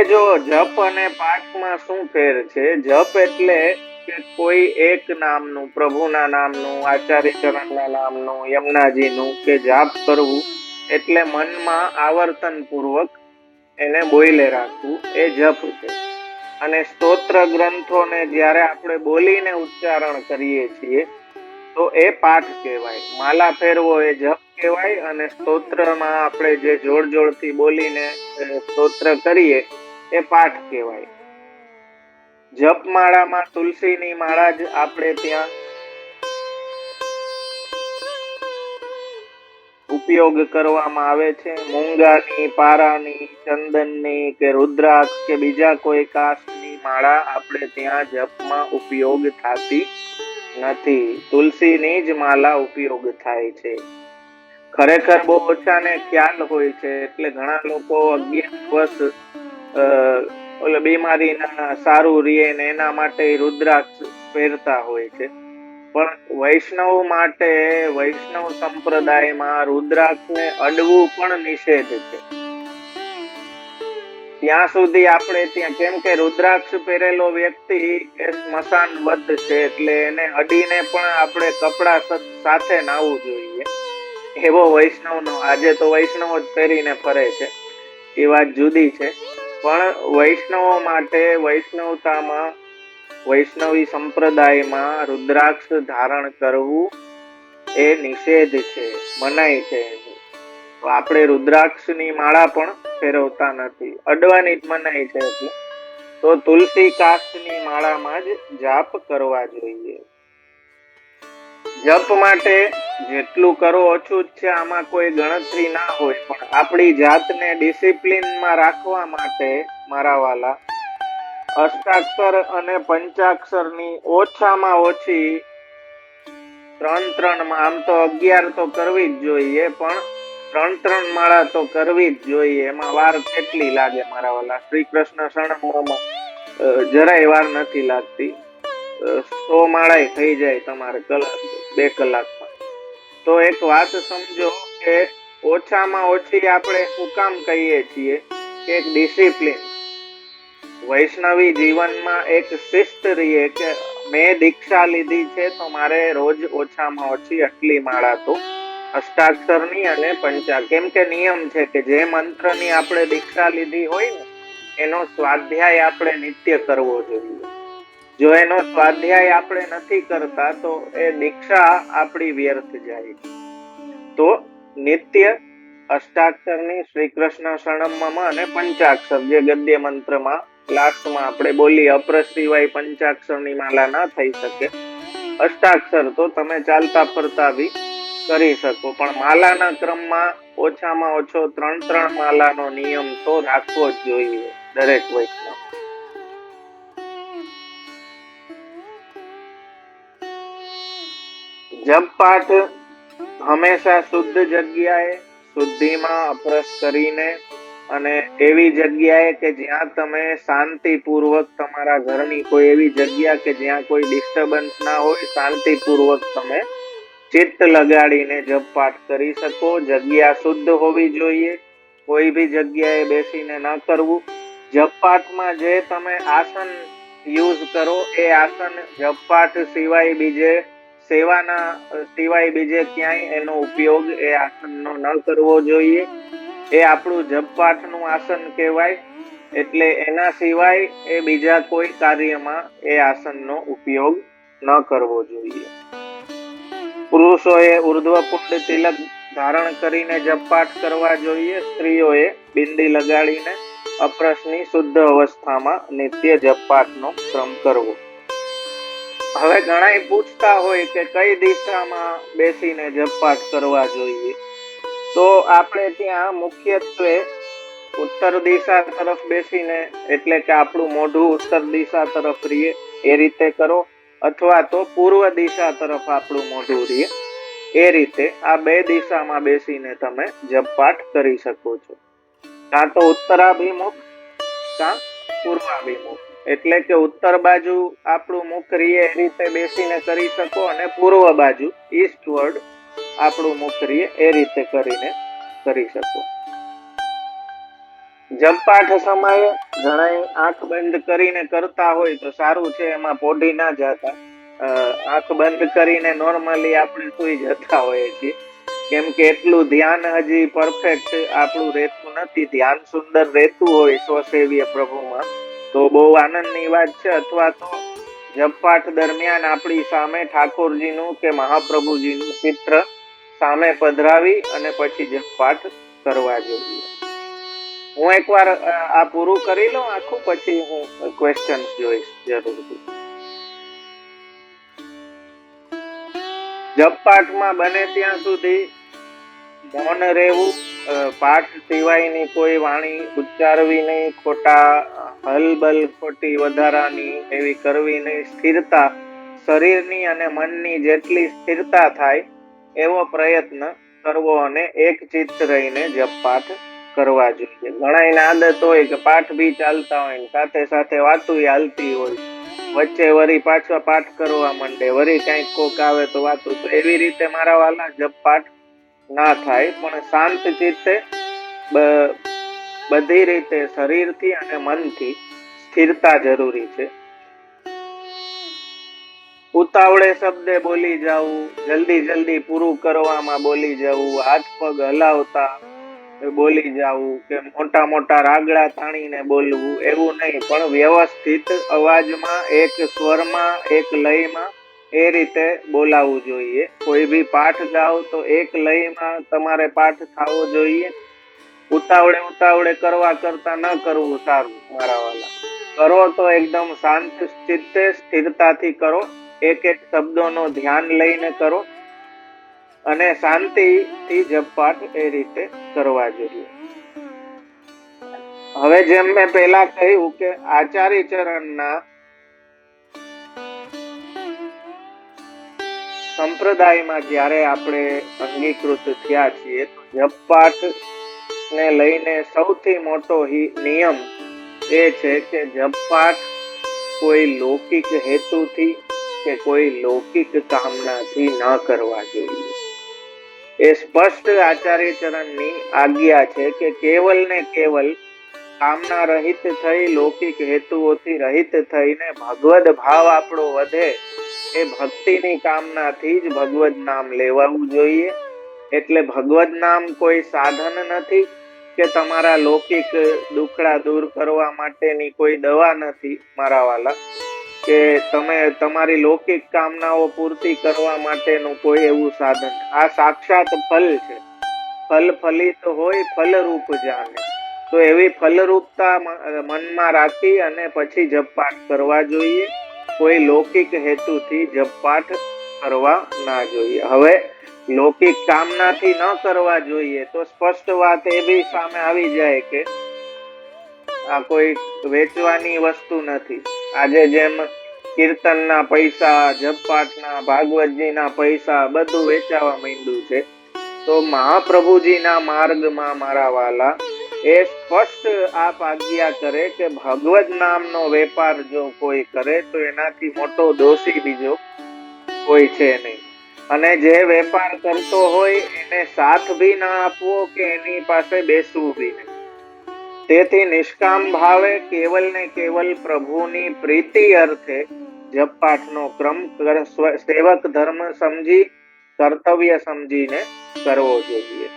જો જપ અને પાઠમાં શું ફેર છે? જપ એટલે કે કોઈ એક નામનું, પ્રભુના નામનું, આચાર્ય ચરણના નામનું, યમુનાજીનું કે જાપ કરવું એટલે મનમાં આવર્તન પૂર્વક એને બોલે રાખવું, એ જપ છે. અને સ્તોત્ર ગ્રંથોને જ્યારે આપણે બોલીને ઉચ્ચારણ કરીએ છીએ તો એ પાઠ કહેવાય. માલા ફેરવો એ જપ કહેવાય, અને સ્તોત્રમાં આપણે જે જોડથી બોલીને સ્તોત્ર કરીએ એ પાઠ કહેવાય. જપ માળામાં તુલસીની માળા જ આપણે ત્યાં ઉપયોગ કરવામાં આવે છે. મૂંગાની, પારાની, ચંદનની કે રુદ્રાક્ષ કે બીજા કોઈ કાષ્ટની માળા આપણે ત્યાં જપમાં ઉપયોગ થતી નથી. તુલસીની જ માલા ઉપયોગ થાય છે. ખરેખર બહુ ઓછાને ખ્યાલ હોય છે, એટલે ઘણા લોકો અજ્ઞાનવશ બીમારીના સારું રહે ને એના માટે રુદ્રાક્ષ પહેરતા હોય છે. પણ વૈષ્ણવ માટે, વૈષ્ણવ સંપ્રદાયમાં રુદ્રાક્ષને અડવું પણ નિષેધ છે. ત્યાં સુધી આપણે ત્યાં, કેમ કે રુદ્રાક્ષ પહેરેલો વ્યક્તિ એ સ્મશાન બદ્ધ છે, એટલે એને અડીને પણ આપણે કપડા સાથે નાવું જોઈએ. એવો વૈષ્ણવનો, આજે તો વૈષ્ણવ જ પહેરીને ફરે છે, એ વાત જુદી છે. પણ વૈષ્ણવો માટે, વૈષ્ણવતામાં, વૈષ્ણવી સંપ્રદાયમાં રુદ્રાક્ષ ધારણ કરવું એ નિષેધ છે, મનાઈ છે. તો આપણે રુદ્રાક્ષની માળા પણ ફેરવતા નથી, અડવાની જ મનાઈ છે. એટલે તો તુલસી કાષ્ટની માળામાં જ જાપ કરવા જોઈએ. જપ માટે જેટલું કરો ઓછું જ છે, આમાં કોઈ ગણતરી ના હોય. પણ આપણી જાતને ડિસિપ્લિનમાં રાખવા માટે મારા વાલા, અષ્ટાક્ષર અને પંચાક્ષરની ઓછામાં ઓછી 3 આમ તો 11 તો કરવી જ જોઈએ, પણ 3 માળા તો કરવી જ જોઈએ. એમાં વાર કેટલી લાગે મારા વાલા? શ્રી કૃષ્ણ શરણમાં જરાય વાર નથી લાગતી. 100 માળા થઈ જાય તમારે 2 કલાકમાં. તો એક વાત સમજો કે ઓછામાં ઓછી આપણે શું કામ કહીએ છીએ કે એક ડિસિપ્લિન, વૈષ્ણવી જીવનમાં એક શિસ્ત રહીએ કે મેં દીક્ષા લીધી છે તો મારે રોજ ઓછામાં ઓછી આટલી માળા તો અષ્ટાક્ષરની અને કેમ કે નિયમ છે કે જે મંત્રની આપણે દીક્ષા લીધી હોય ને એનો સ્વાધ્યાય આપણે નિત્ય કરવો જોઈએ. જો એનો સ્વાધ્યાય આપણે નથી કરતા તો એ દીક્ષા આપણી વ્યર્થ જાય. તો નિત્ય અષ્ટાક્ષરની શ્રી કૃષ્ણ શરણમમાં અને પંચાક્ષર જે ગદ્ય મંત્રમાં લાસ્ટમાં આપણે બોલી, અપ્ર સિવાય પંચાક્ષરની માલા ના થઈ શકે. અષ્ટાક્ષર તો તમે ચાલતા ફરતા બી કરી શકો, પણ માલાના ક્રમમાં ઓછામાં ઓછો 3 માલાનો નિયમ તો રાખવો જ જોઈએ દરેક વૈષ્ણવ. જપ પાઠ હંમેશા શુદ્ધ જગ્યાએ, શુદ્ધિમાં અપરસ કરીને, અને એવી જગ્યાએ કે જ્યાં તમે શાંતિપૂર્વક, તમારા ઘરની કોઈ એવી જગ્યા કે જ્યાં કોઈ ડિસ્ટર્બન્સ ના હોય, શાંતિપૂર્વક તમે ચિત્ત લગાડીને જપ પાઠ કરી શકો. જગ્યા શુદ્ધ હોવી જોઈએ, કોઈ બી જગ્યાએ બેસીને ન કરવું. જપ પાઠમાં જે તમે આસન યુઝ કરો એ આસન જપ પાઠ સિવાય બીજે, સેવાના સિવાય બીજે ક્યાંય એનો ઉપયોગ એ આસનનો ન કરવો જોઈએ. એ આપણું જપ પાઠનું આસન કહેવાય, એટલે એના સિવાય એ બીજા કોઈ કાર્યમાં એ આસનનો ઉપયોગ ન કરવો જોઈએ. પુરુષોએ ઉર્ધ્વપુંડ તિલક ધારણ કરીને જપ પાઠ કરવા જોઈએ. સ્ત્રીઓએ બિંદી લગાડીને અપરસની શુદ્ધ અવસ્થામાં નિત્ય જપ પાઠનો ક્રમ કરવો. હવે ઘણા પૂછતા હોય કે કઈ દિશામાં બેસીને જપ પાઠ કરવા જોઈએ, તો આપણે ત્યાં મુખ્યત્વે ઉત્તર દિશા તરફ બેસીને, એટલે કે આપણું મોઢું ઉત્તર દિશા તરફ રહીએ એ રીતે કરો, અથવા તો પૂર્વ દિશા તરફ આપણું મોઢું રહીએ એ રીતે. આ 2 દિશામાં બેસીને તમે જપ પાઠ કરી શકો છો. કાં તો ઉત્તરાભિમુખ કાં પૂર્વાભિમુખ, એટલે કે ઉત્તર બાજુ આપણું મુખ રહીએ એ રીતે બેસીને કરી શકો, અને પૂર્વ બાજુ ઈસ્ટવર્ડ આપણું મુખ રહીએ એ રીતે કરીને કરી શકો. જપ પાઠ સમયે ઘણા આંખ બંધ કરીને કરતા હોય તો સારું છે, એમાં પોઢી ના જતા. આંખ બંધ કરીને નોર્મલી આપણે સુઈ જતા હોઈએ છીએ, કેમ કે એટલું ધ્યાન હજી પરફેક્ટ આપણું રહેતું નથી. ધ્યાન સુંદર રહેતું હોય સ્વસેવ્ય પ્રભુમાં તો બહુ આનંદની વાત છે. અથવા તો જપ પાઠ દરમિયાન આપણી સામે ઠાકોરજીનું કે મહાપ્રભુજીનું ચિત્ર સામે પધરાવી અને પછી જપ પાઠ કરવા જોઈએ. હું એકવાર આ પૂરું કરી લઉં આખું, પછી હું ક્વેશ્ચન જોઈશ જરૂરથી. જપ પાઠમાં બને ત્યાં સુધી મૌન રહેવું, પાઠ સિવાયની કોઈ વાણી ઉચ્ચારવી નહીં, ખોટા હલબલ ખોટી વધારાની એવી કરવી નહીં. સ્થિરતા, શરીરની અને મનની જેટલી સ્થિરતા થાય એવો પ્રયત્ન કરવો અને એક ચિત્ત રહીને જપ પાઠ કરવા જોઈએ. ઘણાની આદત હોય કે પાઠ બી ચાલતા હોય સાથે સાથે વાતું હાલતી હોય, વચ્ચે વરી પાછા પાઠ કરવા માંડે, વરી કઈક કોક આવે તો વાતું. તો એવી રીતે મારા વાલા જપ પાઠ ના થાય, પણ શાંત ચિત્તે બધી રીતે શરીરથી અને મનથી સ્થિરતા જરૂરી છે. ઉતાવળે શબ્દે બોલી જવું, જલ્દી પૂરું કરવામાં બોલી જવું, હાથ પગ હલાવતા બોલી જવું કે મોટા રાગડા તાણીને બોલવું, એવું નહીં, પણ વ્યવસ્થિત અવાજમાં, એક સ્વરમાં, એક લયમાં એ રીતે બોલાવવું જોઈએ. કોઈ બી પાઠ ગાઓ તો એક લયમાં તમારે પાઠ થવો જોઈએ. ઉતાવળે કરવા કરતા ન કરવું સારું મારા વાલા. કરો તો એકદમ શાંત ચિત્તે સ્થિરતાથી કરો, એક શબ્દોનો ધ્યાન લઈને કરો અને શાંતિથી જપ પાઠ એ રીતે કરવા જોઈએ. હવે જેમ મેં પહેલા કહ્યું કે આચાર્ય ચરણના સંપ્રદાયમાં જ્યારે આપણે અંગીકૃત થયા છીએ, તો જપ પાઠ ને લઈને સૌથી મોટો નિયમ એ છે કે જપ પાઠ કોઈ લૌકિક હેતુથી કે કોઈ લૌકિક કામનાથી ન કરવા જોઈએ. એ સ્પષ્ટ આચાર્ય ચરણની આજ્ઞા છે કે કેવલ ને કેવલ કામના રહિત થઈ, લૌકિક હેતુઓથી રહિત થઈને ભગવદ ભાવ આપણો વધે એ ભક્તિની કામનાથી જ ભગવદ નામ લેવાવું જોઈએ. એટલે ભગવદ નામ કોઈ સાધન નથી કે તમારા લૌકિક દુખડા દૂર કરવા માટેની કોઈ દવા નથી મારા વાલા, કે તમે તમારી લૌકિક કામનાઓ પૂર્તિ કરવા માટેનું કોઈ એવું સાધન. આ સાક્ષાત ફલ છે. ફલ ફલિત હોય ફલરૂપ જાણે. તો એવી ફલરૂપતા મનમાં રાખી અને પછી જપ પાઠ કરવા જોઈએ. કોઈ લૌકિક હેતુથી જપ પાઠ કરવા ના જોઈએ. હવે લૌકિક કામનાથી ન કરવા જોઈએ તો સ્પષ્ટ વાત એ બી સામે આવી જાય કે આ કોઈ વેચવાની વસ્તુ નથી. આજે જેમ કીર્તનના પૈસા, જપ પાઠના, ભાગવતજીના પૈસા બધું વેચાવા માંડ્યું છે. તો મહાપ્રભુજીના માર્ગમાં મારા વાલા એ સ્પષ્ટ આપ આજ્ઞા કરે કે ભગવદ નામનો વેપાર જો કોઈ કરે તો એનાથી મોટો દોષી બીજો કોઈ છે નહીં. અને જે વેપાર કરતો હોય એને સાથ બી ના આપવો કે એની પાસે બેસવું બી નહીં. તેથી નિષ્કામ ભાવે કેવલ ને કેવલ પ્રભુની પ્રીતિ અર્થે જપ પાઠનો ક્રમ સેવક ધર્મ સમજી, કર્તવ્ય સમજીને કરવો જોઈએ.